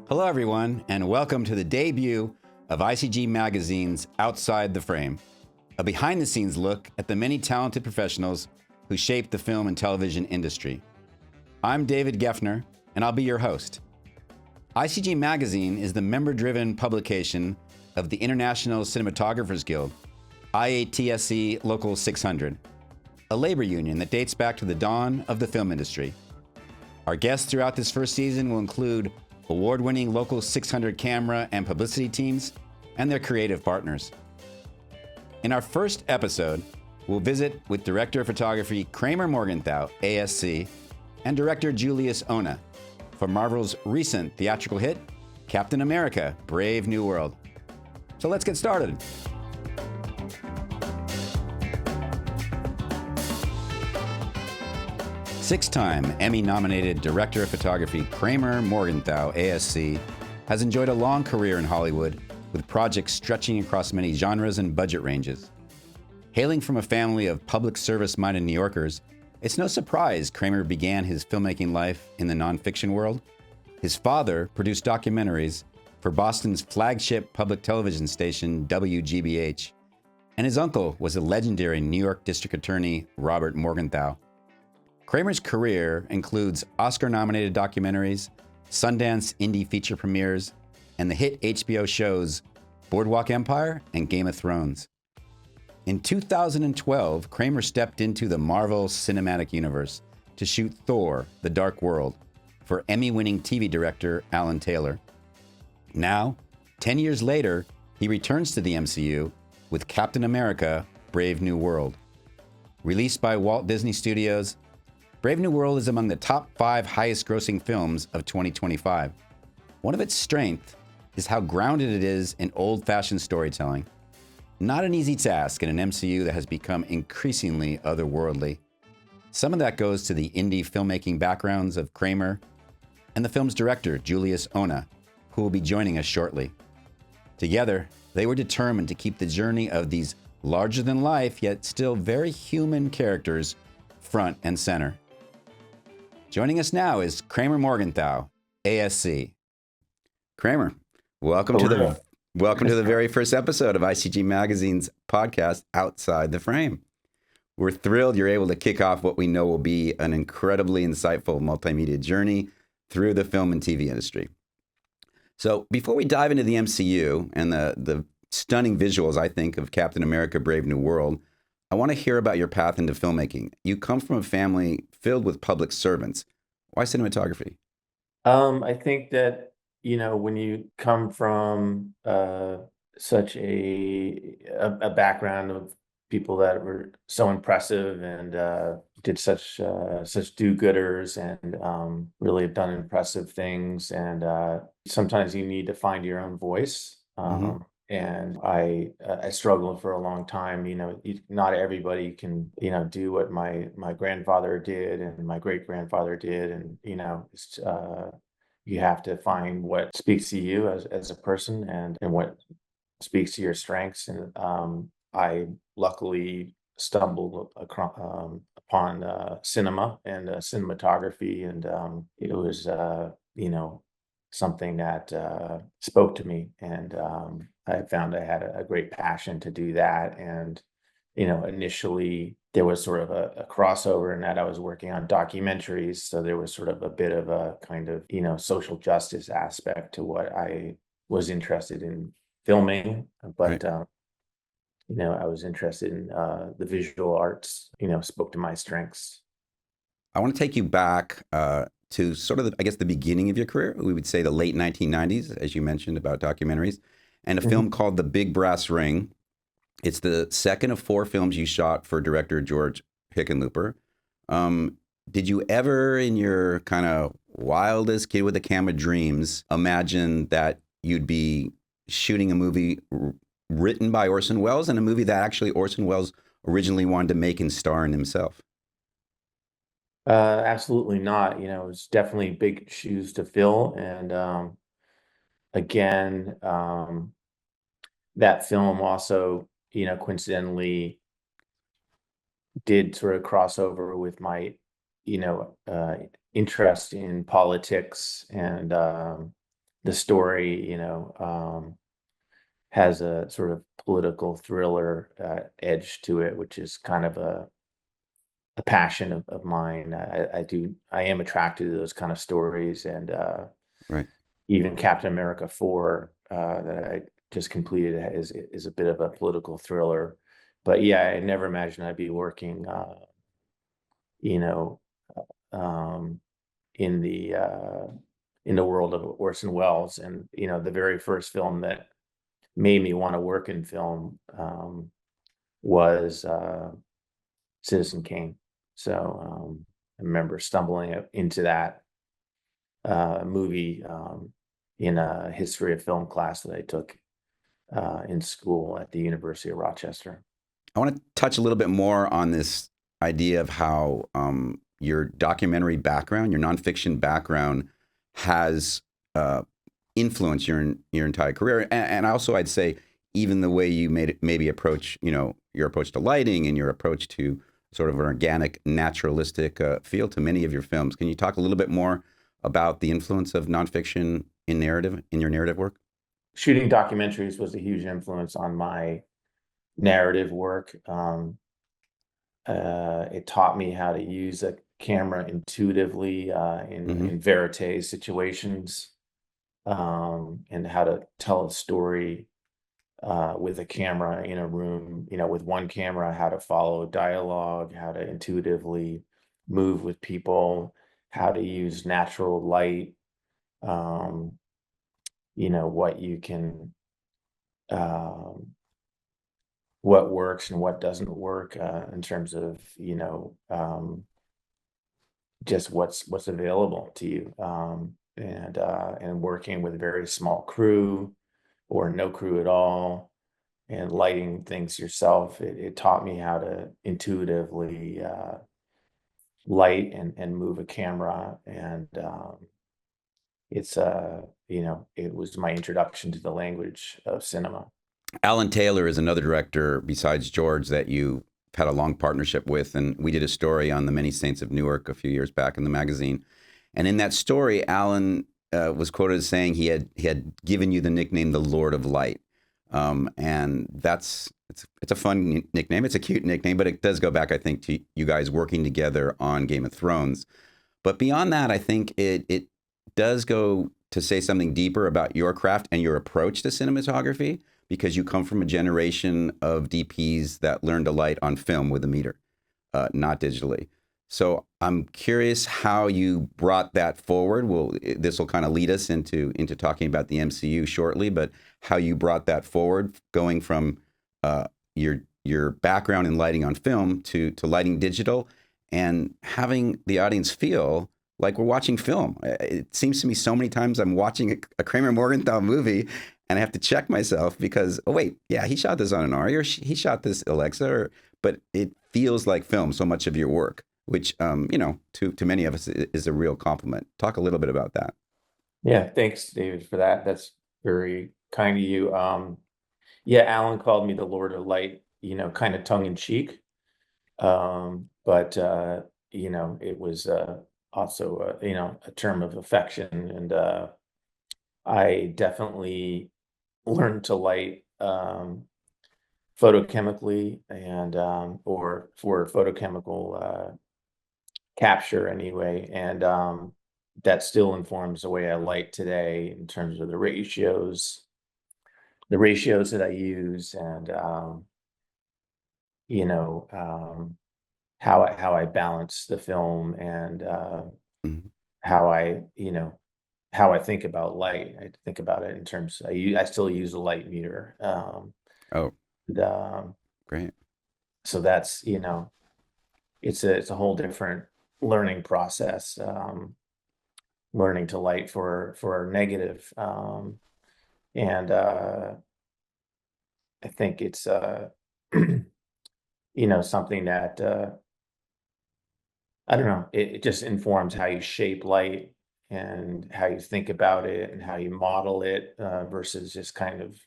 Hello, everyone, and welcome to the debut of ICG Magazine's Outside the Frame, a behind-the-scenes look at the many talented professionals who shape the film and television industry. I'm David Geffner, and I'll be your host. ICG Magazine is the member-driven publication of the International Cinematographers Guild, IATSE Local 600, a labor union that dates back to the dawn of the film industry. Our guests throughout this first season will include award-winning Local 600 camera and publicity teams and their creative partners. In our first episode, we'll visit with Director of Photography Kramer Morgenthau ASC and Director Julius Onah for Marvel's recent theatrical hit, Captain America: Brave New World. So let's get started. Six-time Emmy-nominated Director of Photography Kramer Morgenthau ASC has enjoyed a long career in Hollywood with projects stretching across many genres and budget ranges. Hailing from a family of public service-minded New Yorkers, it's no surprise Kramer began his filmmaking life in the nonfiction world. His father produced documentaries for Boston's flagship public television station WGBH, and his uncle was the legendary New York District Attorney Robert Morgenthau. Kramer's career includes Oscar-nominated documentaries, Sundance indie feature premieres, and the hit HBO shows Boardwalk Empire and Game of Thrones. In 2012, Kramer stepped into the Marvel Cinematic Universe to shoot Thor: The Dark World for Emmy-winning TV director Alan Taylor. Now, 10 years later, he returns to the MCU with Captain America: Brave New World. Released by Walt Disney Studios, Brave New World is among the top 5 highest-grossing films of 2025. One of its strengths is how grounded it is in old-fashioned storytelling. Not an easy task in an MCU that has become increasingly otherworldly. Some of that goes to the indie filmmaking backgrounds of Kramer and the film's director, Julius Onah, who will be joining us shortly. Together, they were determined to keep the journey of these larger-than-life, yet still very human characters front and center. Joining us now is Kramer Morgenthau, ASC. Kramer, welcome to the very first episode of ICG Magazine's podcast, Outside the Frame. We're thrilled you're able to kick off what we know will be an incredibly insightful multimedia journey through the film and TV industry. So before we dive into the MCU and the stunning visuals, I think, of Captain America: Brave New World, I want to hear about your path into filmmaking. You come from a family filled with public servants. Why cinematography? I think that, when you come from such a background of people that were so impressive and did such do-gooders and really have done impressive things, and sometimes you need to find your own voice. And I struggled for a long time. Not everybody can, do what my grandfather did and my great-grandfather did. And, you have to find what speaks to you as a person and what speaks to your strengths. And I luckily stumbled upon cinema and cinematography. And it was, something that spoke to me, and I found I had a great passion to do that. And initially there was sort of a crossover in that I was working on documentaries, so there was sort of a bit of a kind of social justice aspect to what I was interested in filming. But Right. I was interested in the visual arts, spoke to my strengths. I want to take you back to sort of, the beginning of your career. We would say the late 1990s, as you mentioned, about documentaries, and a film called The Big Brass Ring. It's the second of 4 films you shot for director George Hickenlooper. Did you ever, in your kind of wildest kid with a camera dreams, imagine that you'd be shooting a movie written by Orson Welles, and a movie that actually Orson Welles originally wanted to make and star in himself? Absolutely not. It was definitely big shoes to fill. And again, that film also, coincidentally did sort of cross over with my, interest in politics and the story, has a sort of political thriller edge to it, which is kind of a passion of mine. I am attracted to those kind of stories, and Right. even Captain America 4 that I just completed is a bit of a political thriller. But yeah, I never imagined I'd be working, you know, um, in the world of Orson Welles, and the very first film that made me want to work in film was Citizen Kane. So I remember stumbling into that movie in a history of film class that I took in school at the University of Rochester. I want to touch a little bit more on this idea of how your documentary background, your nonfiction background, has influenced your entire career, and also I'd say even the way you maybe approach your approach to lighting and your approach to sort of an organic, naturalistic feel to many of your films. Can you talk a little bit more about the influence of nonfiction in your narrative work? Shooting documentaries was a huge influence on my narrative work. It taught me how to use a camera intuitively Mm-hmm. in verite situations, and how to tell a story with a camera in a room, with one camera, how to follow dialogue, how to intuitively move with people, how to use natural light, um, what you can, um, what works and what doesn't work in terms of, just what's available to you, and working with a very small crew or no crew at all, and lighting things yourself. It taught me how to intuitively light and move a camera, and it was my introduction to the language of cinema. Alan Taylor is another director besides George that you had a long partnership with, and we did a story on the Many Saints of Newark a few years back in the magazine. And in that story, Alan was quoted as saying he had given you the nickname the Lord of Light, and it's a fun nickname. It's a cute nickname, but it does go back, I think, to you guys working together on Game of Thrones. But beyond that, I think it does go to say something deeper about your craft and your approach to cinematography, because you come from a generation of DPs that learned to light on film with a meter, not digitally. So I'm curious how you brought that forward. Well, this will kind of lead us into talking about the MCU shortly, but how you brought that forward, going from your background in lighting on film to lighting digital, and having the audience feel like we're watching film. It seems to me so many times I'm watching a Kramer Morgenthau movie, and I have to check myself because, oh wait, yeah, he shot this on an Ari, or he shot this Alexa, but it feels like film. So much of your work, which to many of us is a real compliment. Talk a little bit about that. Yeah, thanks, David, for that. That's very kind of you. Yeah, Alan called me the Lord of Light, kind of tongue in cheek. But it was also a term of affection, and I definitely learned to light photochemically, and or for photochemical capture anyway, and that still informs the way I light today in terms of the ratios that I use, and you know um, how I balance the film, and Mhm. how I think about light. I think about it in terms. I still use a light meter, Oh, and, great. so that's it's a whole different learning process. Learning to light for negative, and I think it's something that I don't know. It just informs how you shape light, and how you think about it, and how you model it, versus just kind of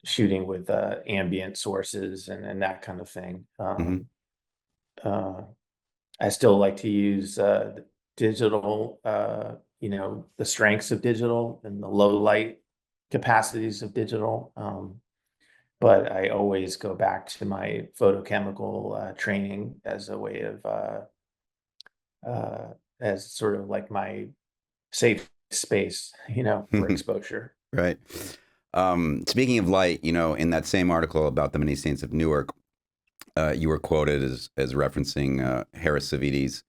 shooting with ambient sources, and that kind of thing. Hmm. Uh, I still like to use digital, the strengths of digital and the low light capacities of digital. But I always go back to my photochemical training as a way of as sort of like my safe space, for exposure. Right. Speaking of light, in that same article about the many saints of Newark, you were quoted as referencing Harris Savides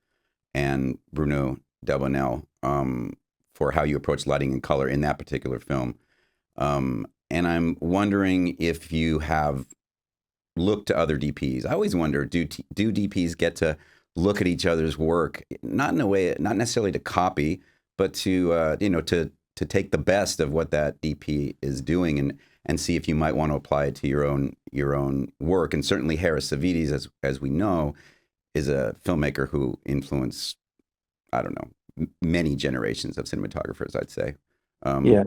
and Bruno Delbonnel for how you approach lighting and color in that particular film. And I'm wondering if you have looked to other DPs. I always wonder, do DPs get to look at each other's work, not in a way, not necessarily to copy, but to to take the best of what that DP is doing and see if you might want to apply it to your own work. And certainly Harris Savides, as we know, is a filmmaker who influenced, I don't know, many generations of cinematographers, I'd say. Yeah.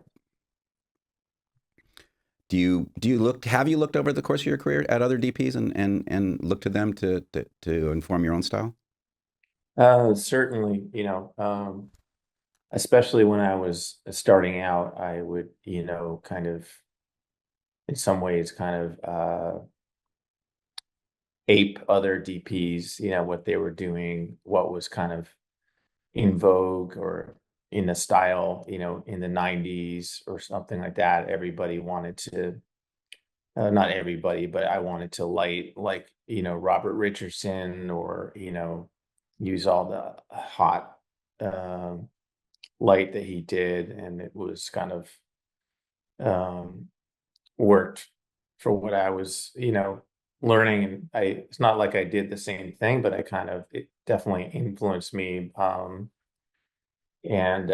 Have you looked over the course of your career at other DPs and looked to them to inform your own style? Certainly, especially when I was starting out, I would, kind of, in some ways, kind of ape other DPs, what they were doing, what was kind of in vogue or in the style, in the 90s or something like that. Everybody wanted to, not everybody, but I wanted to light like, Robert Richardson or, use all the hot light that he did. And it was kind of worked for what I was, learning. And it's not like I did the same thing, but it definitely influenced me. And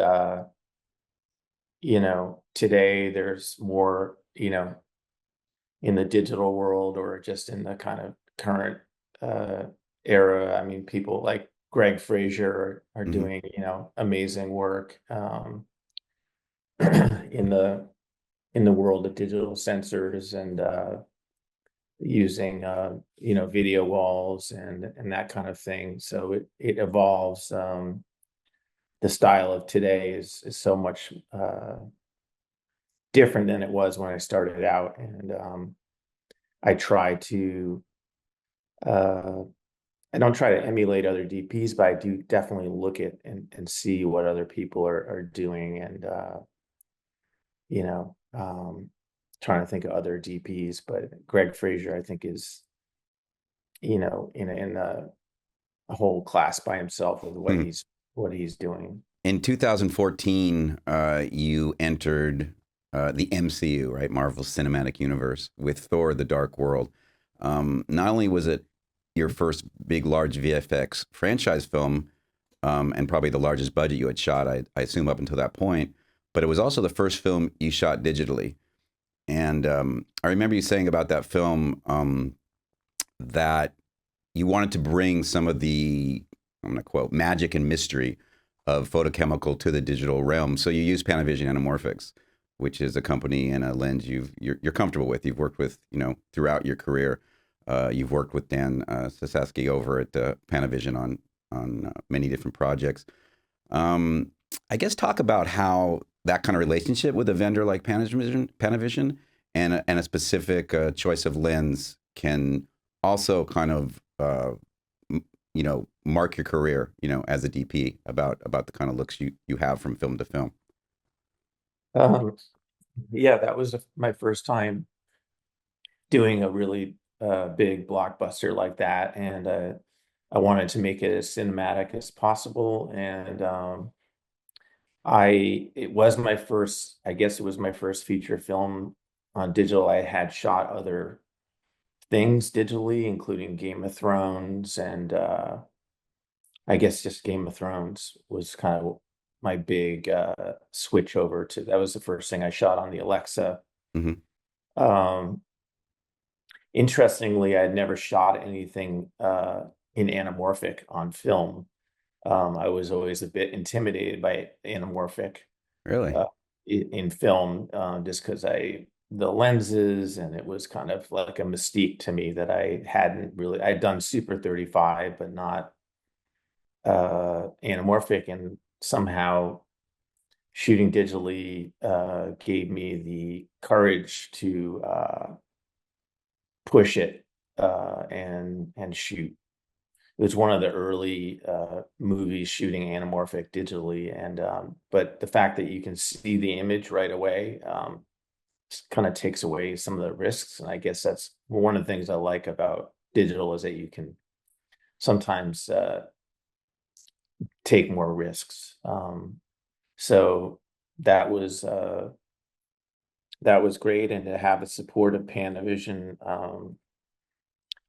today there's more, in the digital world or just in the kind of current era. I mean, people like Greg Fraser are doing, amazing work in the world of digital sensors and using video walls and that kind of thing. So it evolves. The style of today is so much different than it was when I started out, and I try to I don't try to emulate other DPs, but I do definitely look at and see what other people are doing, and trying to think of other DPs. But Greg Fraser, I think, is in a whole class by himself with what he's doing. In 2014, you entered the MCU, right? Marvel Cinematic Universe with Thor: The Dark World. Not only was it your first big, large VFX franchise film, and probably the largest budget you had shot, I assume, up until that point, but it was also the first film you shot digitally. And I remember you saying about that film that you wanted to bring some of the, I'm going to quote, magic and mystery of photochemical to the digital realm. So you use Panavision Anamorphics, which is a company and a lens you're comfortable with. You've worked with, throughout your career. You've worked with Dan Sasaski over at Panavision on many different projects. I guess talk about how that kind of relationship with a vendor like Panavision and a specific choice of lens can also kind of mark your career, as a DP about the kind of looks you have from film to film. Yeah, that was my first time doing a really big blockbuster like that, and I wanted to make it as cinematic as possible. And it was my first, I guess it was my first feature film on digital. I had shot other things digitally, including Game of Thrones, and I guess just Game of Thrones was kind of my big switch over to. That was the first thing I shot on the Alexa. Um, Interestingly, I had never shot anything in anamorphic on film. I was always a bit intimidated by anamorphic Really? in film, just because the lenses, and it was kind of like a mystique to me that I'd done Super 35, but not anamorphic, and somehow shooting digitally gave me the courage to push it and shoot. It was one of the early movies shooting anamorphic digitally, and but the fact that you can see the image right away kind of takes away some of the risks. And I guess that's one of the things I like about digital, is that you can sometimes take more risks. So that was great, and to have the support of Panavision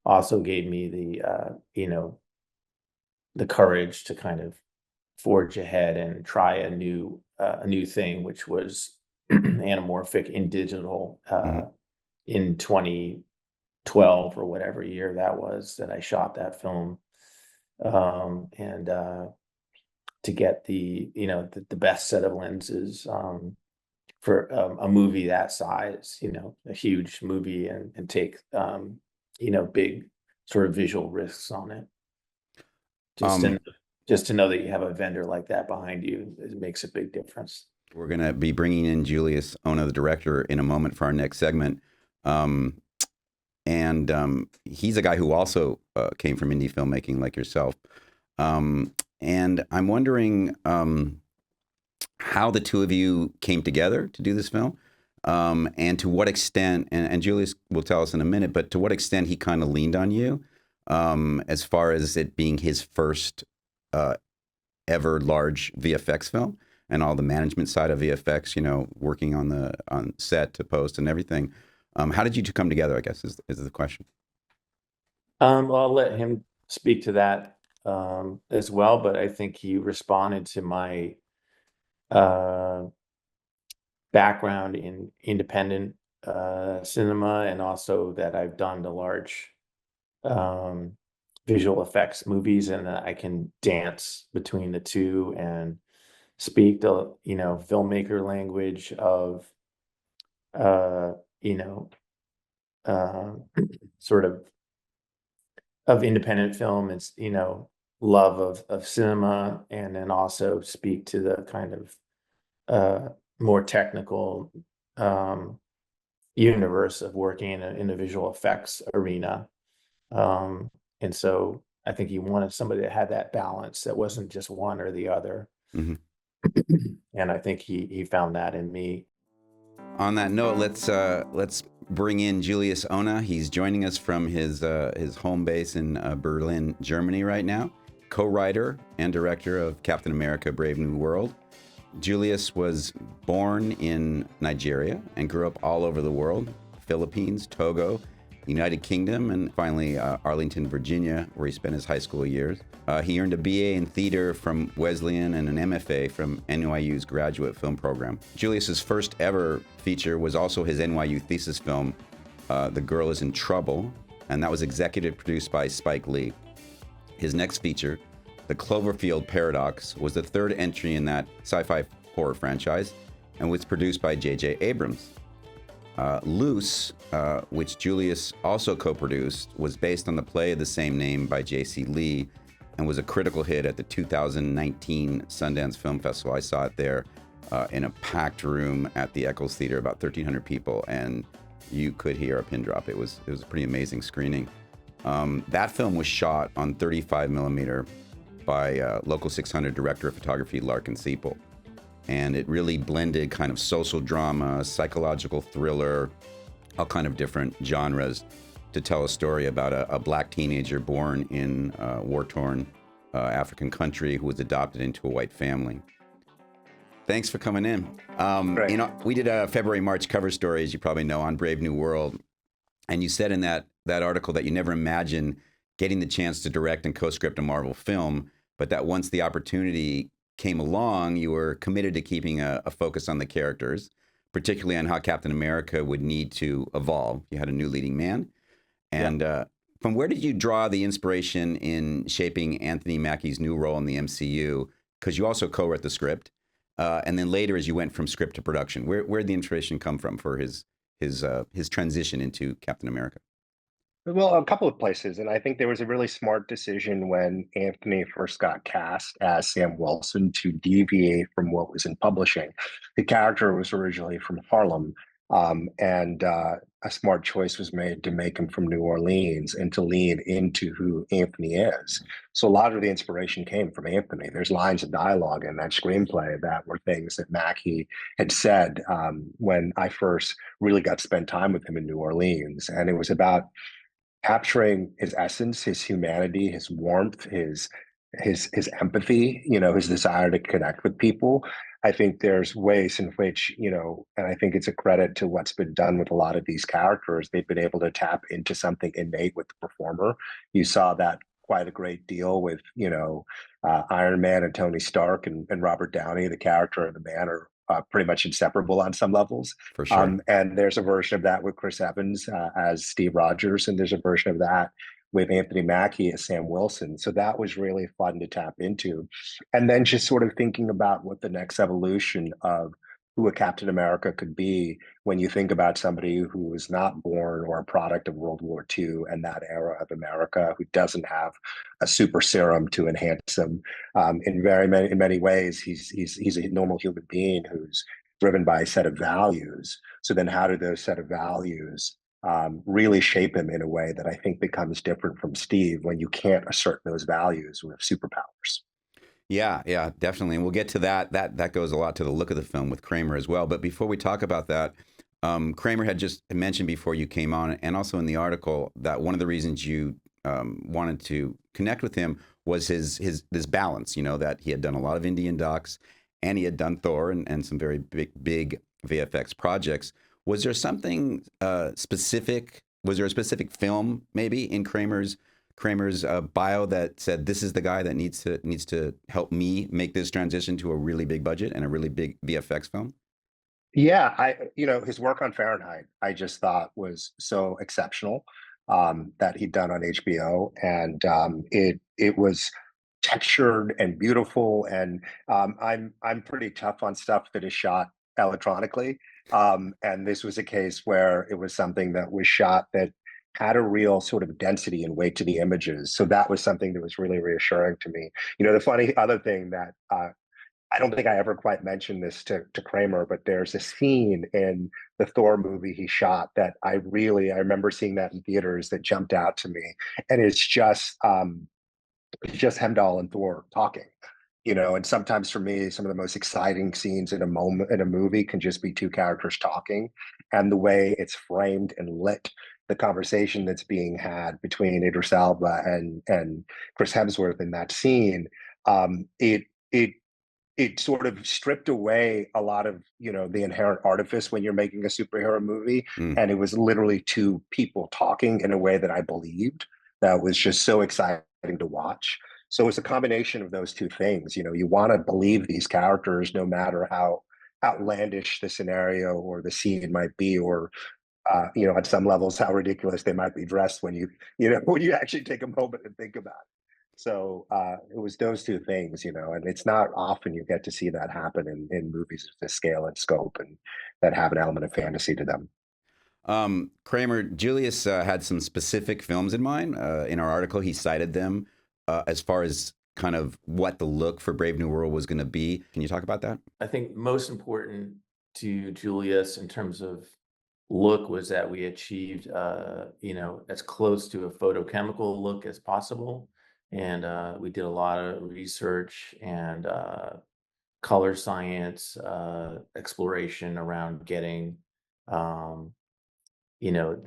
also gave me the courage to kind of forge ahead and try a new thing, which was anamorphic in digital in 2012 or whatever year that was that I shot that film, and to get the best set of lenses for a movie that size, a huge movie, and take big sort of visual risks on it. Just to know that you have a vendor like that behind you, it makes a big difference. We're going to be bringing in Julius Onah, the director, in a moment for our next segment. He's a guy who also came from indie filmmaking like yourself. And I'm wondering how the two of you came together to do this film, and to what extent, and Julius will tell us in a minute, but to what extent he kind of leaned on you as far as it being his first ever large VFX film, and all the management side of VFX, working on set to post and everything. How did you two come together, I guess, is the question. Well, I'll let him speak to that as well, but I think he responded to my background in independent cinema, and also that I've done the large visual effects movies, and that I can dance between the two and speak the filmmaker language of sort of independent film. It's love of cinema, and then also speak to the kind of more technical universe of working in a visual effects arena. And so I think he wanted somebody that had that balance, that wasn't just one or the other. Mm-hmm. And I think he found that in me. On that note, let's bring in Julius Onah. He's joining us from his home base in Berlin, Germany right now. Co-writer and director of Captain America: Brave New World. Julius was born in Nigeria and grew up all over the world: Philippines, Togo, United Kingdom, and finally Arlington, Virginia, where he spent his high school years. He earned a BA in theater from Wesleyan and an MFA from NYU's graduate film program. Julius's first ever feature was also his NYU thesis film, The Girl Is in Trouble, and that was executive produced by Spike Lee. His next feature, The Cloverfield Paradox, was the third entry in that sci-fi horror franchise and was produced by J.J. Abrams. Loose, which Julius also co-produced, was based on the play of the same name by J.C. Lee and was a critical hit at the 2019 Sundance Film Festival. I saw it there in a packed room at the Eccles Theater, about 1,300 people, and you could hear a pin drop. It was a pretty amazing screening. That film was shot on 35 millimeter by Local 600 director of photography Larkin Sepel. And it really blended kind of social drama, psychological thriller, all kind of different genres to tell a story about a black teenager born in a war-torn African country who was adopted into a white family. Thanks for coming in. Right. We did a February-March cover story, as you probably know, on Brave New World. And you said in that article that you never imagined getting the chance to direct and co-script a Marvel film, but that once the opportunity came along, you were committed to keeping a focus on the characters, particularly on how Captain America would need to evolve. You had a new leading man. And from where did you draw the inspiration in shaping Anthony Mackie's new role in the MCU? Because you also co-wrote the script. And then later, as you went from script to production, where did the inspiration come from for his transition into Captain America? Well, a couple of places, and I think there was a really smart decision when Anthony first got cast as Sam Wilson to deviate from what was in publishing. The character was originally from Harlem, and a smart choice was made to make him from New Orleans and to lean into who Anthony is. So a lot of the inspiration came from Anthony. There's lines of dialogue in that screenplay that were things that Mackie had said when I first really got to spend time with him in New Orleans, and it was about capturing his essence, his humanity, his warmth, his empathy, his desire to connect with people. I think there's ways in which, and I think it's a credit to what's been done with a lot of these characters. They've been able to tap into something innate with the performer. You saw that quite a great deal with, Iron Man and Tony Stark and Robert Downey, the character and the man are pretty much inseparable on some levels. For sure. And there's a version of that with Chris Evans as Steve Rogers, and there's a version of that with Anthony Mackie as Sam Wilson. So that was really fun to tap into. And then just sort of thinking about what the next evolution of who a Captain America could be when you think about somebody who was not born or a product of World War II and that era of America, who doesn't have a super serum to enhance him. In many ways, he's a normal human being who's driven by a set of values. So then how do those set of values really shape him in a way that I think becomes different from Steve when you can't assert those values with superpowers? Yeah, yeah, definitely. And we'll get to that. That goes a lot to the look of the film with Kramer as well. But before we talk about that, Kramer had just mentioned before you came on, and also in the article, that one of the reasons you wanted to connect with him was his this balance. That he had done a lot of Indian docs, and he had done Thor and some very big VFX projects. Was there something specific? Was there a specific film maybe in Kramer's bio that said this is the guy that needs to help me make this transition to a really big budget and a really big VFX film? Yeah, his work on Fahrenheit, I just thought was so exceptional that he'd done on HBO, and it was textured and beautiful. And I'm pretty tough on stuff that is shot electronically, and this was a case where it was something that was shot that had a real sort of density and weight to the images. So that was something that was really reassuring to me. The funny other thing that I don't think I ever quite mentioned this to Kramer, but there's a scene in the Thor movie he shot that I remember seeing that in theaters that jumped out to me. And it's just Hemdahl and Thor talking. And sometimes for me, some of the most exciting scenes in a movie can just be two characters talking, and the way it's framed and lit, the conversation that's being had between Idris Elba and Chris Hemsworth in that scene, it sort of stripped away a lot of the inherent artifice when you're making a superhero movie, Mm. and it was literally two people talking in a way that I believed, that was just so exciting to watch. So it's a combination of those two things. You want to believe these characters no matter how outlandish the scenario or the scene might be, or at some levels how ridiculous they might be dressed when when you actually take a moment and think about it. So it was those two things, and it's not often you get to see that happen in movies of this scale and scope, and that have an element of fantasy to them. Kramer, Julius had some specific films in mind. In our article, he cited them as far as kind of what the look for Brave New World was going to be. Can you talk about that? I think most important to Julius in terms of look was that we achieved, as close to a photochemical look as possible. And we did a lot of research and color science exploration around getting, the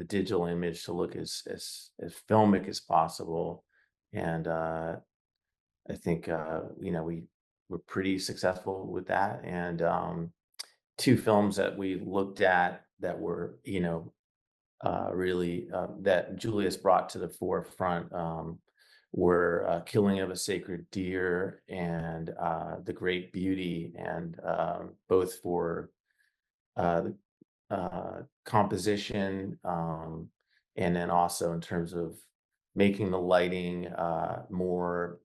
digital image to look as filmic as possible. And I think, we were pretty successful with that. And two films that we looked at that were, really that Julius brought to the forefront were Killing of a Sacred Deer and The Great Beauty, and both for the composition, and then also in terms of making the lighting more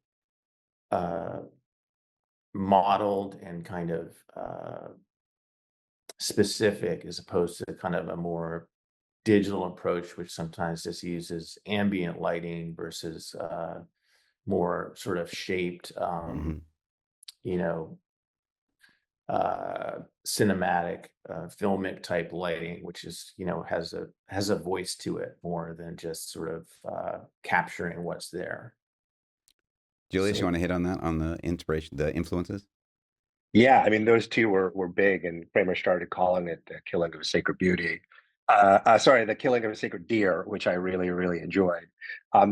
uh, modeled and kind of specific, as opposed to kind of a more digital approach, which sometimes just uses ambient lighting versus more sort of shaped, Mhm. you know, cinematic, filmic type lighting, which is, has a voice to it more than just sort of capturing what's there. Julius, you So want to hit on that, on the inspiration, the influences? Yeah, I mean, those two were big, and Kramer started calling it the killing of a sacred beauty. Sorry, the killing of a sacred deer, which I really, really enjoyed.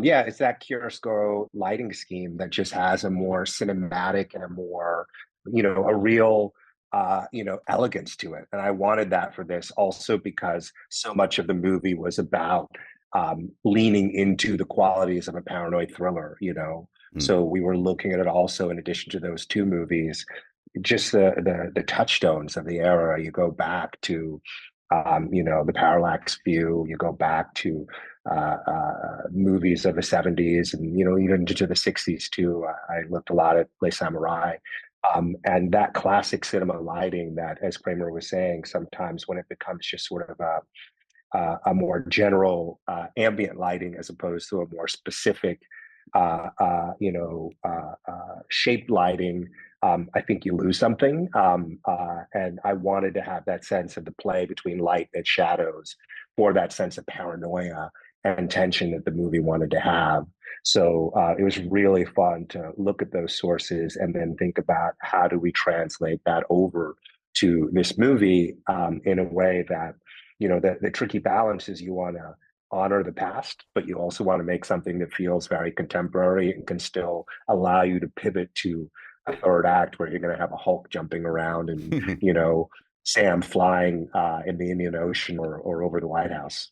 Yeah, it's that chiaroscuro lighting scheme that just has a more cinematic and a more, a real, elegance to it. And I wanted that for this also because so much of the movie was about leaning into the qualities of a paranoid thriller, Mm. So we were looking at it also in addition to those two movies, just the touchstones of the era. You go back to the parallax view. You go back to movies of the 70s, and even into the 60s too. I looked a lot at Les Samurai, and that classic cinema lighting. That, as Kramer was saying, sometimes when it becomes just sort of a more general ambient lighting as opposed to a more specific, shaped lighting, I think you lose something. And I wanted to have that sense of the play between light and shadows for that sense of paranoia and tension that the movie wanted to have. So it was really fun to look at those sources and then think about how do we translate that over to this movie in a way that the tricky balance is you want to honor the past, but you also want to make something that feels very contemporary and can still allow you to pivot to a third act where you're going to have a Hulk jumping around and, Sam flying in the Indian Ocean or over the White House.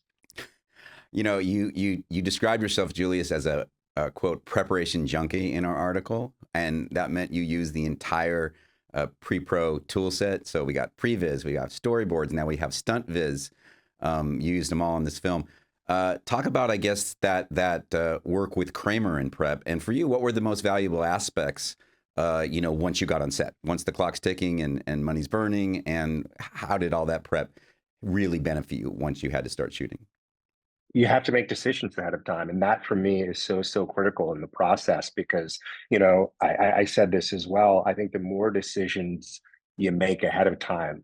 You described yourself, Julius, as a quote preparation junkie in our article, and that meant you used the entire pre-pro tool set. So we got Previs, we got storyboards, now we have stunt viz. You used them all in this film. Talk about, I guess, that work with Kramer in prep, and for you, what were the most valuable aspects? Once you got on set, once the clock's ticking and money's burning, and how did all that prep really benefit you once you had to start shooting? You have to make decisions ahead of time, and that for me is so critical in the process because I said this as well. I think the more decisions you make ahead of time,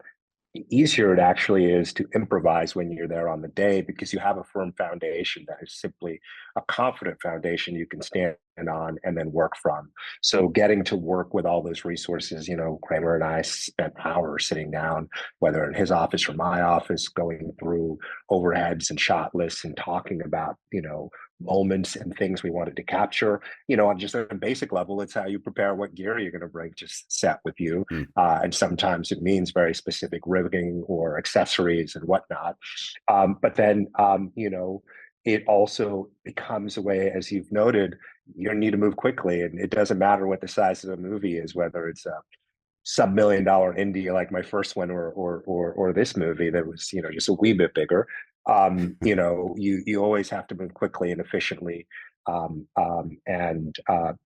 the easier it actually is to improvise when you're there on the day because you have a firm foundation that is simply a confident foundation you can stand on and then work from. So getting to work with all those resources, Kramer and I spent hours sitting down, whether in his office or my office, going through overheads and shot lists and talking about, moments and things we wanted to capture. On just a basic level, it's how you prepare what gear you're going to bring to set with you. Mm. And sometimes it means very specific rigging or accessories and whatnot. But then, it also becomes a way, as you've noted, you need to move quickly. And it doesn't matter what the size of the movie is, whether it's a sub-$1 million indie like my first one or this movie that was just a wee bit bigger. You always have to move quickly and efficiently, and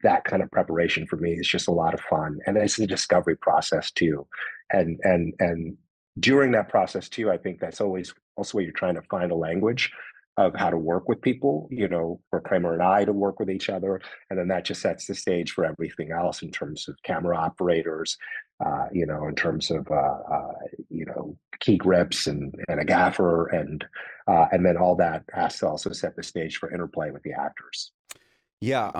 that kind of preparation for me is just a lot of fun, and it's the discovery process too, and during that process too, I think that's always also where you're trying to find a language of how to work with people, for Kramer and I to work with each other. And then that just sets the stage for everything else in terms of camera operators, in terms of, key grips and a gaffer. And then all that has to also set the stage for interplay with the actors. Yeah,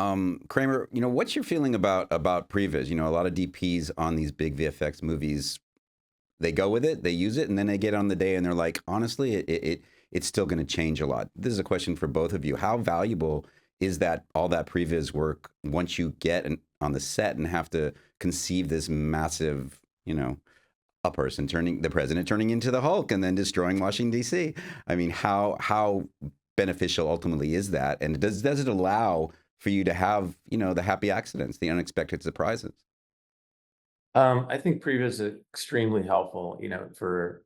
Kramer, what's your feeling about Previs? A lot of DPs on these big VFX movies, they go with it, they use it, and then they get on the day and they're like, honestly, it's still going to change a lot. This is a question for both of you. How valuable is that, all that previs work, once you get on the set and have to conceive this massive, a person the president turning into the Hulk and then destroying Washington, D.C.? I mean, how beneficial ultimately is that? And does it allow for you to have, the happy accidents, the unexpected surprises? I think Previs is extremely helpful, for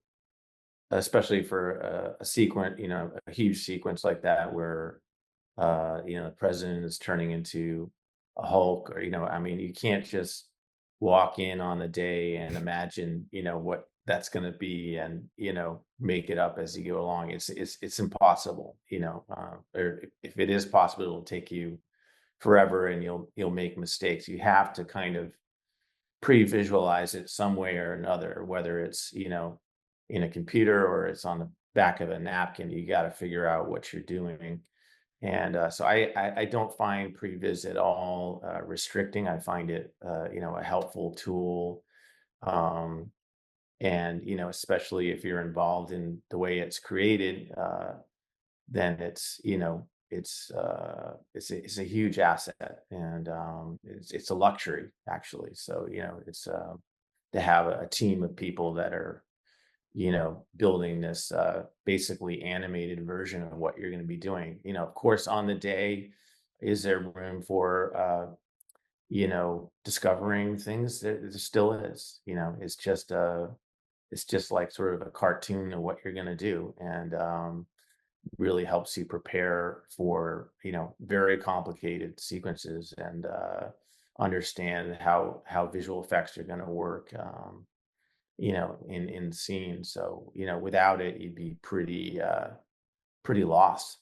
especially for a sequence, a huge sequence like that where the president is turning into a Hulk, or I mean, you can't just walk in on the day and imagine, what that's going to be, and make it up as you go along. It's impossible, or if it is possible, it'll take you forever, and you'll make mistakes. You have to kind of pre-visualize it some way or another, whether it's in a computer or it's on the back of a napkin. You got to figure out what you're doing. And so I don't find Previs at all restricting. I find it a helpful tool. And especially if you're involved in the way it's created, then it's a huge asset, and it's a luxury, actually. So it's to have a team of people that are building this basically animated version of what you're going to be doing. Of course, on the day, is there room for discovering things? There still is. It's just like sort of a cartoon of what you're going to do, and really helps you prepare for very complicated sequences, and understand how visual effects are going to work in scene. So without it, you'd be pretty lost.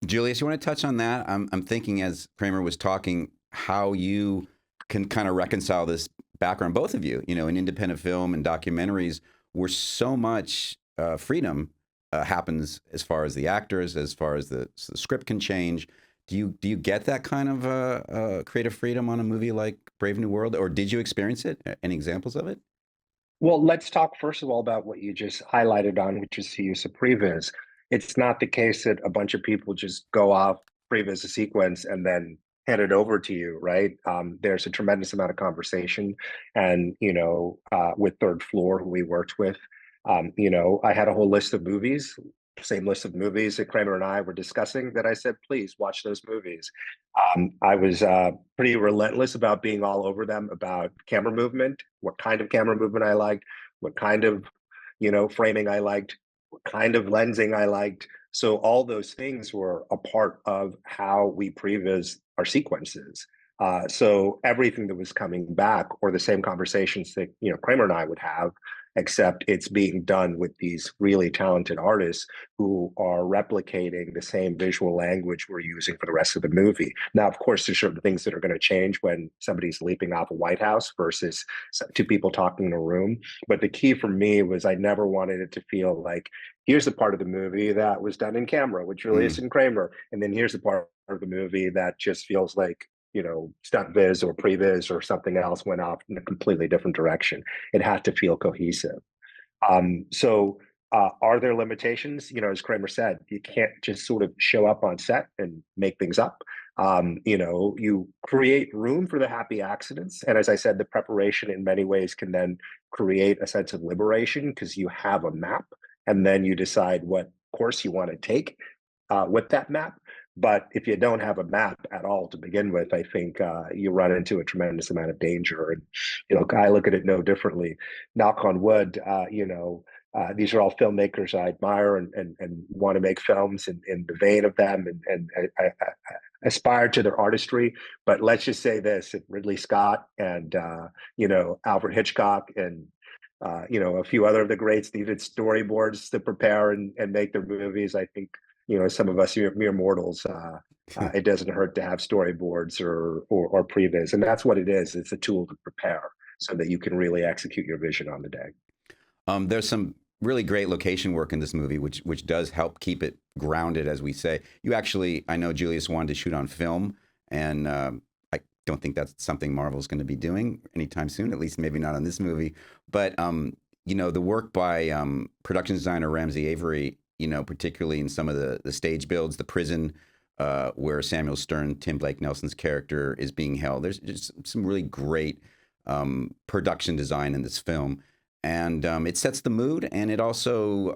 Julius, you want to touch on that? I'm thinking, as Kramer was talking, how you can kind of reconcile this background, both of you, in independent film and documentaries, where so much freedom happens as far as the actors, as far as the script can change. Do you get that kind of creative freedom on a movie like Brave New World, or did you experience it? Any examples of it? Well, let's talk first of all about what you just highlighted on, which is the use of previs. It's not the case that a bunch of people just go off, previs a sequence, and then hand it over to you, right? There's a tremendous amount of conversation, and with Third Floor, who we worked with, I had a whole list of movies, same list of movies that Kramer and I were discussing, that I said, please watch those movies. I was pretty relentless about being all over them about camera movement, what kind of camera movement I liked, what kind of framing I liked, what kind of lensing I liked. So all those things were a part of how we previs our sequences. So everything that was coming back, or the same conversations that Kramer and I would have, except it's being done with these really talented artists who are replicating the same visual language we're using for the rest of the movie. Now, of course, there's certain things that are going to change when somebody's leaping off a White House versus two people talking in a room. But the key for me was I never wanted it to feel like, here's the part of the movie that was done in camera with Julius and Kramer, and then here's the part of the movie that just feels like stunt viz or previs or something else went off in a completely different direction. It had to feel cohesive. So are there limitations? As Kramer said, you can't just sort of show up on set and make things up. You create room for the happy accidents. And as I said, the preparation in many ways can then create a sense of liberation, because you have a map, and then you decide what course you want to take with that map. But if you don't have a map at all to begin with, I think you run into a tremendous amount of danger. And I look at it no differently. Knock on wood, these are all filmmakers I admire and want to make films in the vein of them, and I aspire to their artistry. But let's just say this: if Ridley Scott and Alfred Hitchcock and a few other of the greats needed storyboards to prepare and make their movies, I think some of us mere mortals, it doesn't hurt to have storyboards or previs, and that's what it is. It's a tool to prepare so that you can really execute your vision on the day. There's some really great location work in this movie, which does help keep it grounded, as we say. You actually, I know Julius wanted to shoot on film, and I don't think that's something Marvel's going to be doing anytime soon, at least maybe not on this movie. But the work by production designer Ramsay Avery, particularly in some of the stage builds, the prison where Samuel Stern, Tim Blake Nelson's character, is being held. There's just some really great production design in this film. And it sets the mood, and it also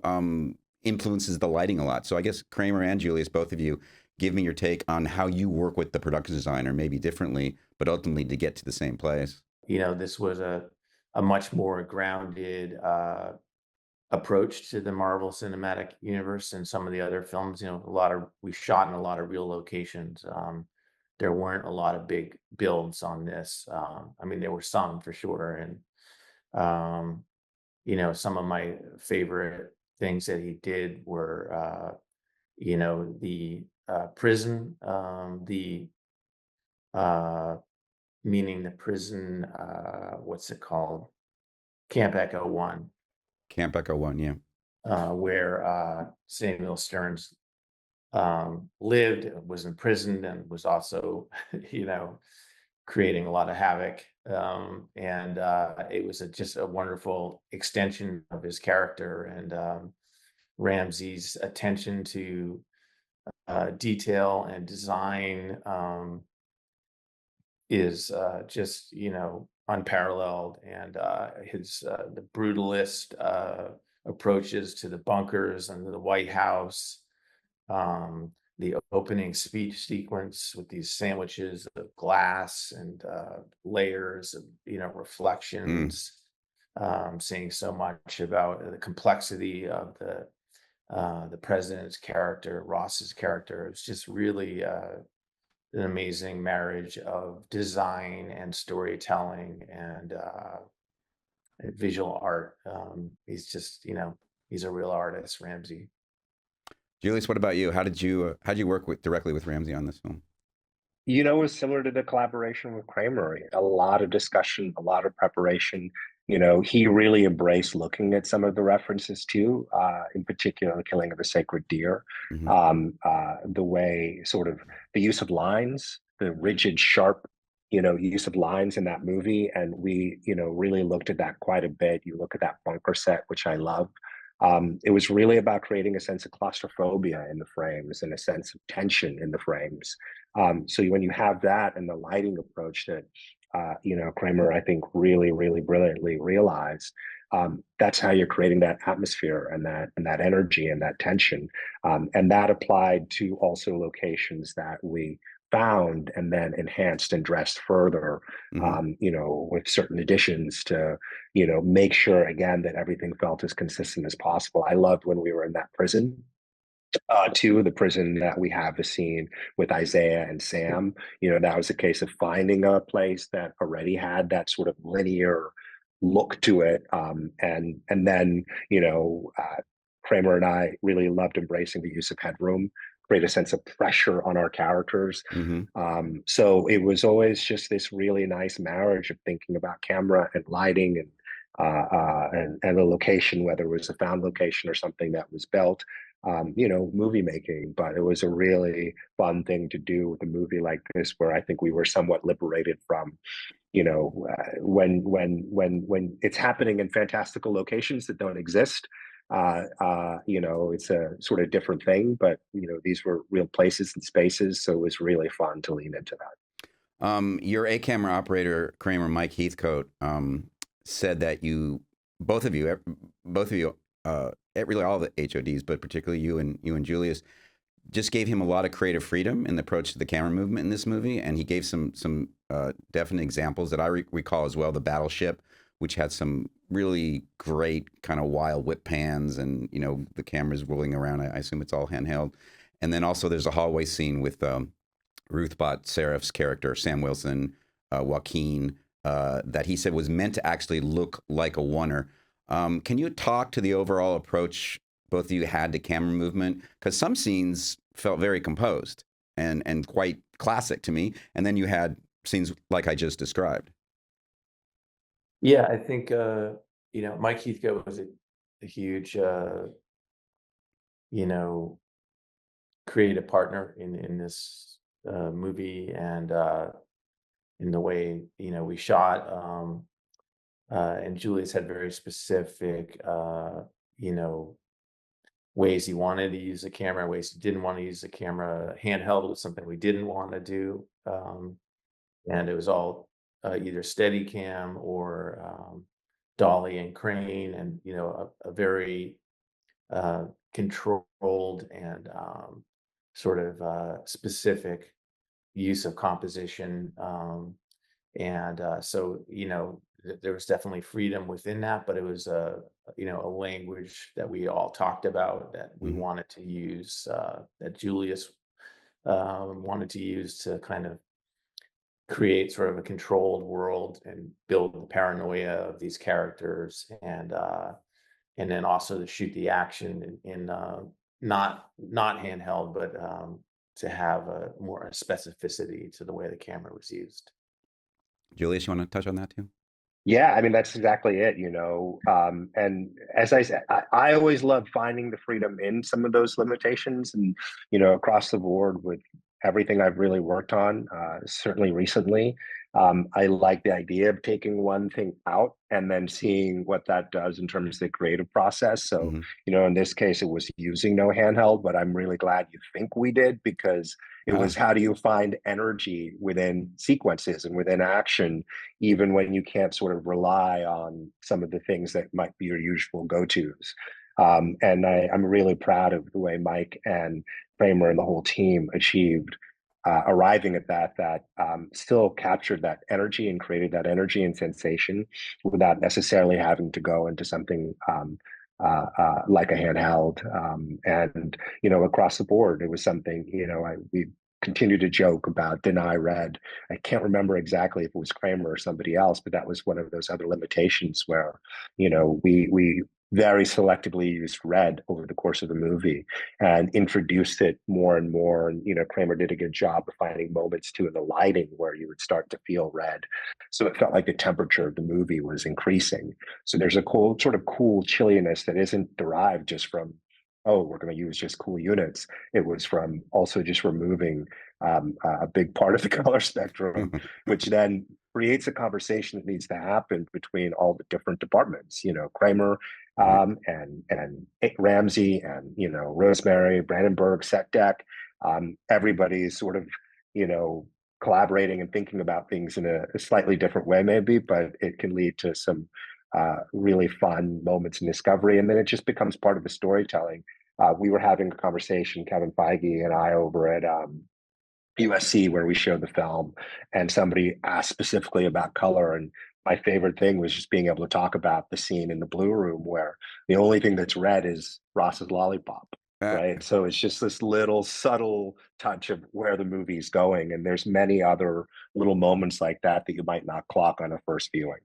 influences the lighting a lot. So I guess Kramer and Julius, both of you, give me your take on how you work with the production designer, maybe differently, but ultimately to get to the same place. This was a much more grounded approach to the Marvel Cinematic Universe than some of the other films. We shot in a lot of real locations. There weren't a lot of big builds on this. There were some for sure, and Some of my favorite things that he did were, the prison, uh, meaning the prison, what's it called? Camp Echo 1, Camp Echo One, yeah. where Samuel Stearns lived, was imprisoned, and was also, creating a lot of havoc. And it was just a wonderful extension of his character, and Ramsay's attention to detail and design is just unparalleled, and his the brutalist approaches to the bunkers and the White House, the opening speech sequence with these sandwiches of glass and layers of reflections, saying so much about the complexity of the president's character, Ross's character. It's just really an amazing marriage of design and storytelling and visual art. He's just, he's a real artist, Ramsay. Julius, what about you? How did you work directly with Ramsay on this film? It was similar to the collaboration with Kramer. A lot of discussion, a lot of preparation. He really embraced looking at some of the references too, in particular, the killing of a sacred deer, the way sort of the use of lines, the rigid, sharp, use of lines in that movie. And we, really looked at that quite a bit. You look at that bunker set, which I love. It was really about creating a sense of claustrophobia in the frames and a sense of tension in the frames. So when you have that and the lighting approach that, Kramer, I think, really, really brilliantly realized, that's how you're creating that atmosphere and that energy and that tension. And that applied to also locations that we found and then enhanced and dressed further, with certain additions to, make sure again that everything felt as consistent as possible. I loved when we were in that prison. The prison that we have the scene with Isaiah and Sam, that was a case of finding a place that already had that sort of linear look to it. And then, Kramer and I really loved embracing the use of headroom, create a sense of pressure on our characters. So it was always just this really nice marriage of thinking about camera and lighting and a location, whether it was a found location or something that was built. Movie making, but it was a really fun thing to do with a movie like this, where I think we were somewhat liberated from, when it's happening in fantastical locations that don't exist. It's a sort of different thing, but these were real places and spaces, so it was really fun to lean into that. Your A-camera operator, Kramer, Mike Heathcote, said that both of you, really all the HODs, but particularly you and Julius, just gave him a lot of creative freedom in the approach to the camera movement in this movie, and he gave some definite examples that I recall as well. The battleship, which had some really great kind of wild whip pans, and the camera's rolling around. I assume it's all handheld. And then also there's a hallway scene with Ruth Bott Seraf's character, Sam Wilson, Joaquin, that he said was meant to actually look like a oneer. Can you talk to the overall approach both of you had to camera movement? Because some scenes felt very composed and quite classic to me, and then you had scenes like I just described. Yeah, I think Mike Heathcote was a huge creative partner in this movie, and in the way we shot. And Julius had very specific ways he wanted to use the camera, ways he didn't want to use the camera. Handheld was something we didn't want to do, and it was all either steady cam or dolly and crane, and a very controlled and sort of specific use of composition. And so there was definitely freedom within that, but it was a language that we all talked about, that we wanted to use, that Julius wanted to use to kind of create sort of a controlled world and build the paranoia of these characters, and then also to shoot the action in not handheld, but to have a more specificity to the way the camera was used. Julius, you want to touch on that too? Yeah, I mean, that's exactly it, and as I said, I always love finding the freedom in some of those limitations, and across the board with everything I've really worked on, certainly recently. I like the idea of taking one thing out and then seeing what that does in terms of the creative process. So, Mm-hmm. in this case, it was using no handheld, but I'm really glad you think we did, because it was, how do you find energy within sequences and within action, even when you can't sort of rely on some of the things that might be your usual go-tos. And I'm really proud of the way Mike and Kramer and the whole team achieved arriving at that still captured that energy and created that energy and sensation without necessarily having to go into something like a handheld. And across the board, it was something, we continue to joke about deny red. I can't remember exactly if it was Kramer or somebody else, but that was one of those other limitations where, we very selectively used red over the course of the movie and introduced it more and more. And, Kramer did a good job of finding moments too in the lighting where you would start to feel red. So it felt like the temperature of the movie was increasing. So there's a cool chilliness that isn't derived just from, oh, we're going to use just cool units. It was from also just removing a big part of the color spectrum, which then creates a conversation that needs to happen between all the different departments. Kramer and Ramsay and Rosemary, Brandenburg, set deck. Everybody's sort of collaborating and thinking about things in a slightly different way, maybe, but it can lead to some really fun moments in discovery, and then it just becomes part of the storytelling. We were having a conversation, Kevin Feige and I, over at USC, where we showed the film, and somebody asked specifically about color. And my favorite thing was just being able to talk about the scene in the blue room where the only thing that's red is Ross's lollipop, right? So it's just this little subtle touch of where the movie's going. And there's many other little moments like that that you might not clock on a first viewing.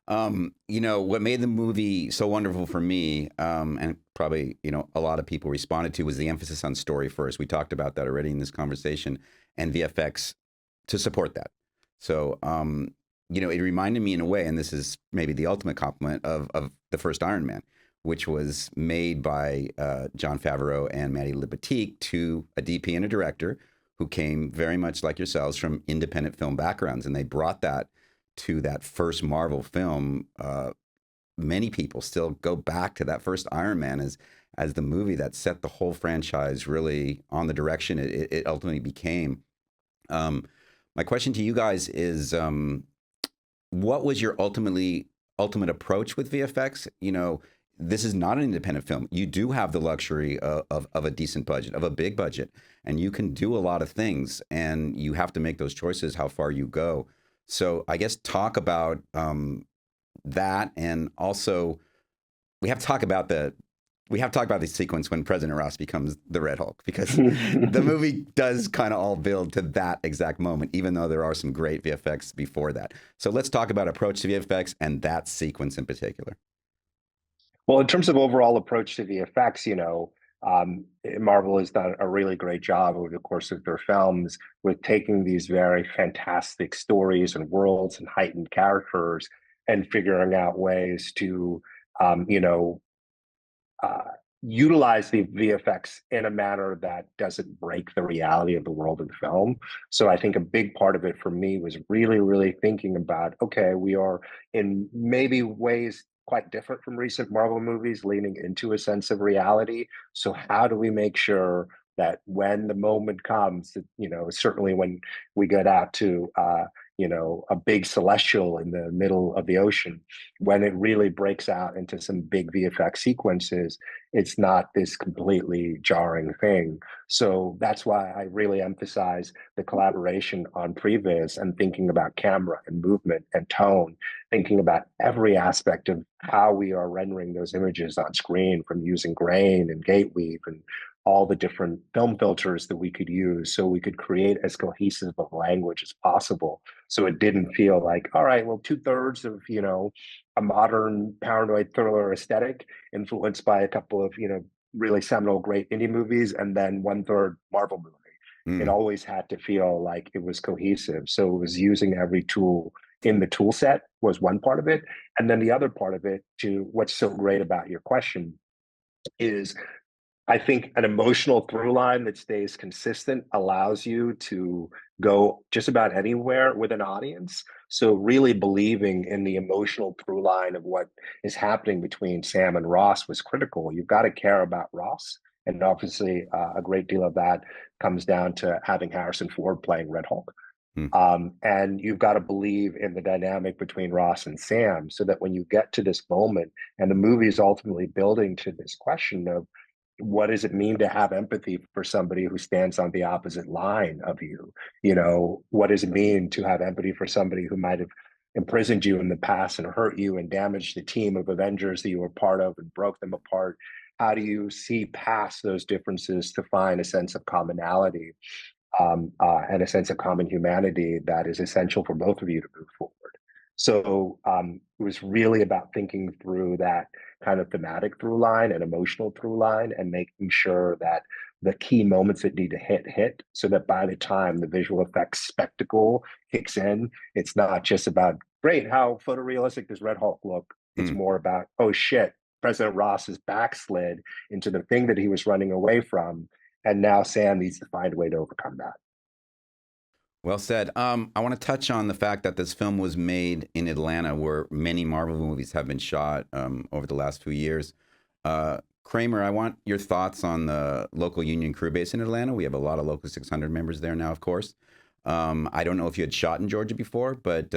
What made the movie so wonderful for me, and probably, a lot of people responded to, was the emphasis on story first. We talked about that already in this conversation, and VFX to support that. So, it reminded me in a way, and this is maybe the ultimate compliment of the first Iron Man, which was made by Jon Favreau and Maddie Libatique to a DP and a director who came very much like yourselves from independent film backgrounds, and they brought that to that first Marvel film. Many people still go back to that first Iron Man as the movie that set the whole franchise really on the direction it ultimately became. My question to you guys is, what was your ultimate approach with VFX? This is not an independent film. You do have the luxury of a decent budget, of a big budget, and you can do a lot of things, and you have to make those choices how far you go. So I guess talk about that, and also we have to talk about the sequence when President Ross becomes the Red Hulk, because the movie does kind of all build to that exact moment, even though there are some great VFX before that. So let's talk about approach to VFX and that sequence in particular. Well, in terms of overall approach to VFX, Marvel has done a really great job over the course of their films with taking these very fantastic stories and worlds and heightened characters and figuring out ways to, utilize the VFX in a manner that doesn't break the reality of the world of the film. So I think a big part of it for me was really, really thinking about, okay, we are in maybe ways quite different from recent Marvel movies, leaning into a sense of reality. So how do we make sure that when the moment comes, that, certainly when we get out to, a big celestial in the middle of the ocean, when it really breaks out into some big VFX sequences, it's not this completely jarring thing. So that's why I really emphasize the collaboration on Previs and thinking about camera and movement and tone, thinking about every aspect of how we are rendering those images on screen, from using grain and gate weave and all the different film filters that we could use so we could create as cohesive of language as possible. So it didn't feel like, all right, well, 2/3 of, a modern paranoid thriller aesthetic influenced by a couple of, really seminal great indie movies, and then 1/3 Marvel movie. It Mm. always had to feel like it was cohesive. So it was using every tool in the tool set was one part of it. And then the other part of it, to what's so great about your question, is I think an emotional through line that stays consistent allows you to go just about anywhere with an audience. So really believing in the emotional through line of what is happening between Sam and Ross was critical. You've got to care about Ross. And obviously, a great deal of that comes down to having Harrison Ford playing Red Hulk. Mm. And you've got to believe in the dynamic between Ross and Sam so that when you get to this moment, and the movie is ultimately building to this question of, what does it mean to have empathy for somebody who stands on the opposite line of you? What does it mean to have empathy for somebody who might have imprisoned you in the past and hurt you and damaged the team of Avengers that you were part of and broke them apart? How do you see past those differences to find a sense of commonality, and a sense of common humanity that is essential for both of you to move forward? So it was really about thinking through that kind of thematic through line and emotional through line, and making sure that the key moments that need to hit, so that by the time the visual effects spectacle kicks in, it's not just about, great, how photorealistic does Red Hulk look? It's Mm. more about, oh shit, President Ross is backslid into the thing that he was running away from, and now Sam needs to find a way to overcome that. Well said. I want to touch on the fact that this film was made in Atlanta, where many Marvel movies have been shot over the last few years. Kramer, I want your thoughts on the local union crew base in Atlanta. We have a lot of Local 600 members there now, of course. I don't know if you had shot in Georgia before, but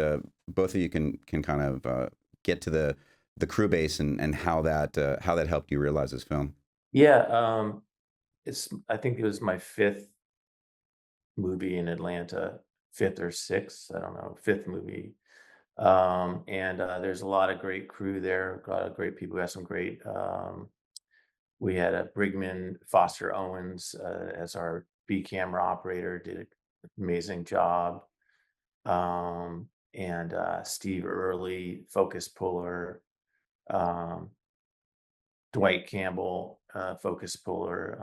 both of you can kind of get to the crew base and how that helped you realize this film. Yeah, I think it was my fifth movie in Atlanta, fifth or sixth, I don't know, fifth movie. And there's a lot of great crew there, a lot of great people. We had some great, we had a Brigman Foster Owens as our B camera operator, did an amazing job. And Steve Early, focus puller, Dwight Campbell, focus puller.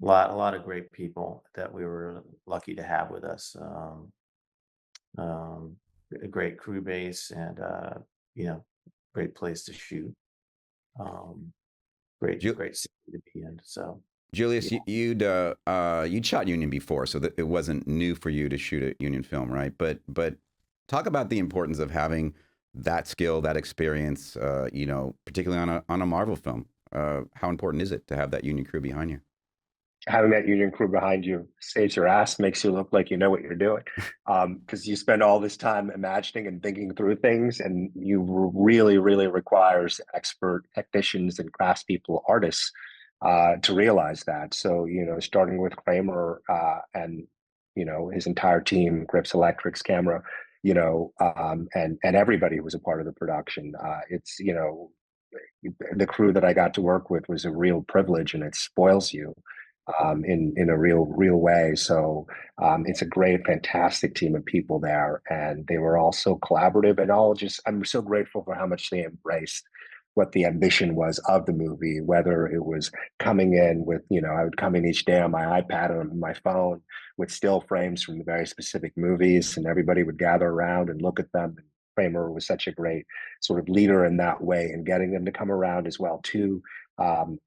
A lot of great people that we were lucky to have with us. A great crew base, and great place to shoot. Great Ju- city to be in. So Julius, yeah. you'd shot union before, so that it wasn't new for you to shoot a union film, right? But talk about the importance of having that skill, that experience, particularly on a Marvel film. How important is it to have that union crew behind you? Having that union crew behind you saves your ass, makes you look like you know what you're doing, because you spend all this time imagining and thinking through things, and you really, really requires expert technicians and craftspeople, artists, to realize that. So, starting with Kramer, and his entire team, Grips Electrics, camera, and everybody who was a part of the production. It's the crew that I got to work with was a real privilege, and it spoils you in a real way. So it's a great, fantastic team of people there, and they were all so collaborative. And I'm so grateful for how much they embraced what the ambition was of the movie. Whether it was coming in with, I would come in each day on my iPad or on my phone with still frames from the very specific movies, and everybody would gather around and look at them. And Kramer was such a great sort of leader in that way, and getting them to come around as well too.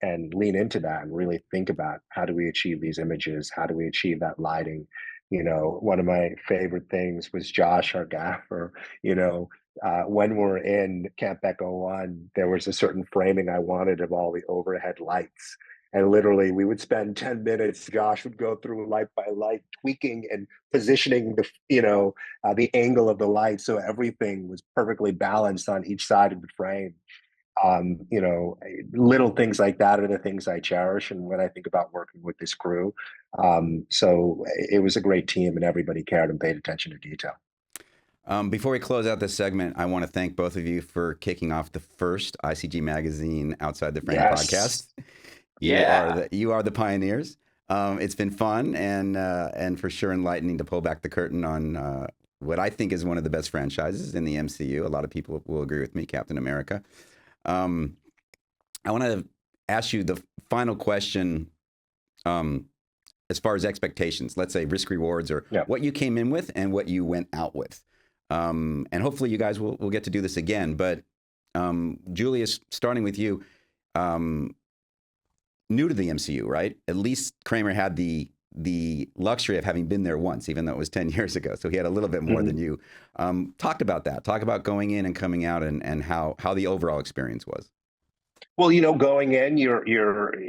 And lean into that and really think about, how do we achieve these images? How do we achieve that lighting? One of my favorite things was Josh, our gaffer. When we're in Camp Echo One, there was a certain framing I wanted of all the overhead lights. And literally, we would spend 10 minutes. Josh would go through light by light, tweaking and positioning the angle of the light so everything was perfectly balanced on each side of the frame. Little things like that are the things I cherish. And when I think about working with this crew, so it was a great team, and everybody cared and paid attention to detail. Before we close out this segment, I want to thank both of you for kicking off the first ICG Magazine Outside the Frame Yes. podcast. Yeah. You are the pioneers. It's been fun and for sure enlightening to pull back the curtain on what I think is one of the best franchises in the MCU. A lot of people will agree with me, Captain America. I want to ask you the final question. As far as expectations, let's say risk rewards, or what you came in with and what you went out with. And hopefully you guys will get to do this again. But Julius, starting with you, new to the MCU, right? At least Kramer had the luxury of having been there once, even though it was 10 years ago. So he had a little bit more than you. Talked about that. Talk about going in and coming out and how the overall experience was. Well, going in,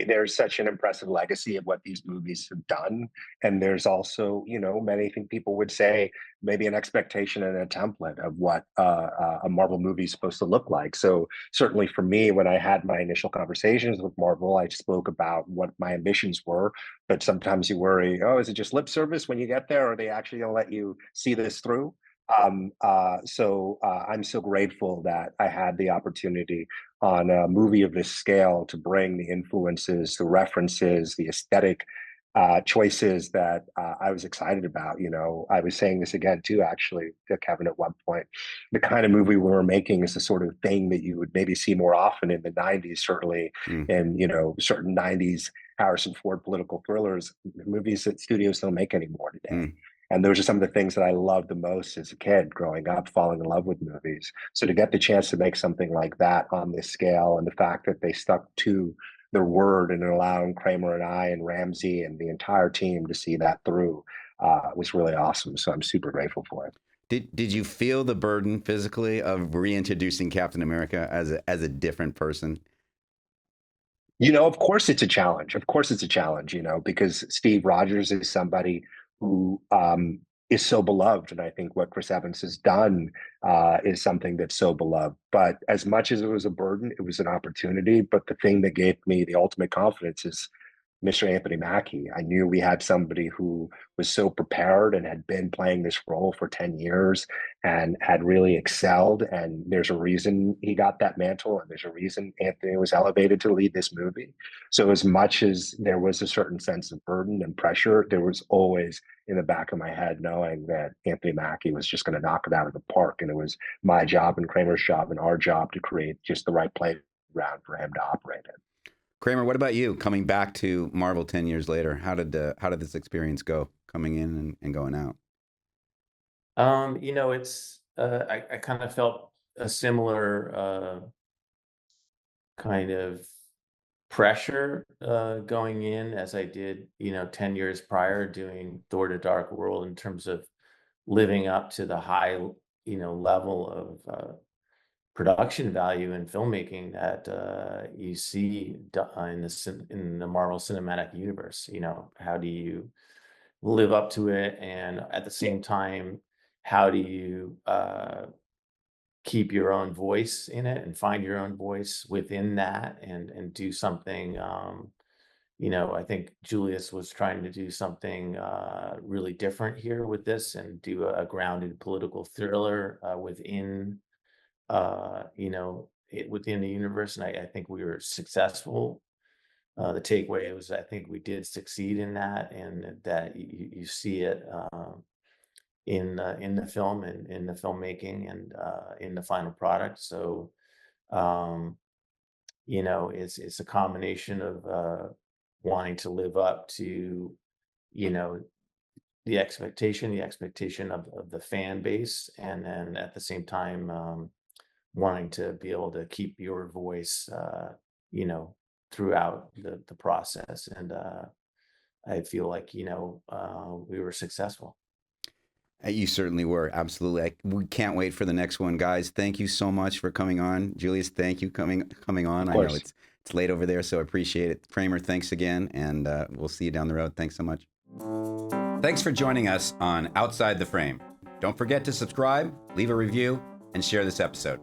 there's such an impressive legacy of what these movies have done, and there's also, many think people would say maybe an expectation and a template of what a Marvel movie is supposed to look like. So certainly for me, when I had my initial conversations with Marvel, I spoke about what my ambitions were. But sometimes you worry, oh, is it just lip service when you get there? Or are they actually going to let you see this through? So I'm so grateful that I had the opportunity on a movie of this scale to bring the influences, the references, the aesthetic choices that I was excited about. I was saying this again too, actually, to Kevin at one point. The kind of movie we were making is the sort of thing that you would maybe see more often in the 90s, certainly in, certain 90s Harrison Ford political thrillers, movies that studios don't make anymore today. And those are some of the things that I loved the most as a kid growing up, falling in love with movies. So to get the chance to make something like that on this scale, and the fact that they stuck to their word and allowing Kramer and I and Ramsay and the entire team to see that through was really awesome. So I'm super grateful for it. Did you feel the burden physically of reintroducing Captain America as a different person? Of course it's a challenge. Of course it's a challenge, because Steve Rogers is somebody who is so beloved. And I think what Chris Evans has done is something that's so beloved. But as much as it was a burden, it was an opportunity. But the thing that gave me the ultimate confidence is Mr. Anthony Mackie. I knew we had somebody who was so prepared and had been playing this role for 10 years and had really excelled. And there's a reason he got that mantle, and there's a reason Anthony was elevated to lead this movie. So as much as there was a certain sense of burden and pressure, there was always in the back of my head knowing that Anthony Mackie was just going to knock it out of the park. And it was my job and Kramer's job and our job to create just the right playground for him to operate in. Kramer, what about you? Coming back to Marvel 10 years later, how did this experience go? Coming in and going out. It's I kind of felt a similar kind of pressure going in as I did, 10 years prior doing Thor: The Dark World, in terms of living up to the high, level of production value in filmmaking that you see in the Marvel Cinematic Universe. How do you live up to it, and at the same time, how do you keep your own voice in it and find your own voice within that, and do something? I think Julius was trying to do something really different here with this, and do a grounded political thriller within within the universe. And I think we were successful. The takeaway was, I think we did succeed in that, and that you see it in the film and in the filmmaking and in the final product. So, it's a combination of wanting to live up to, the expectation of the fan base, and then at the same time, wanting to be able to keep your voice, throughout the process. And I feel like, we were successful. You certainly were. Absolutely. We can't wait for the next one, guys. Thank you so much for coming on. Julius, thank you coming on. I know it's late over there, so I appreciate it. Kramer, thanks again, and we'll see you down the road. Thanks so much. Thanks for joining us on Outside the Frame. Don't forget to subscribe, leave a review, and share this episode.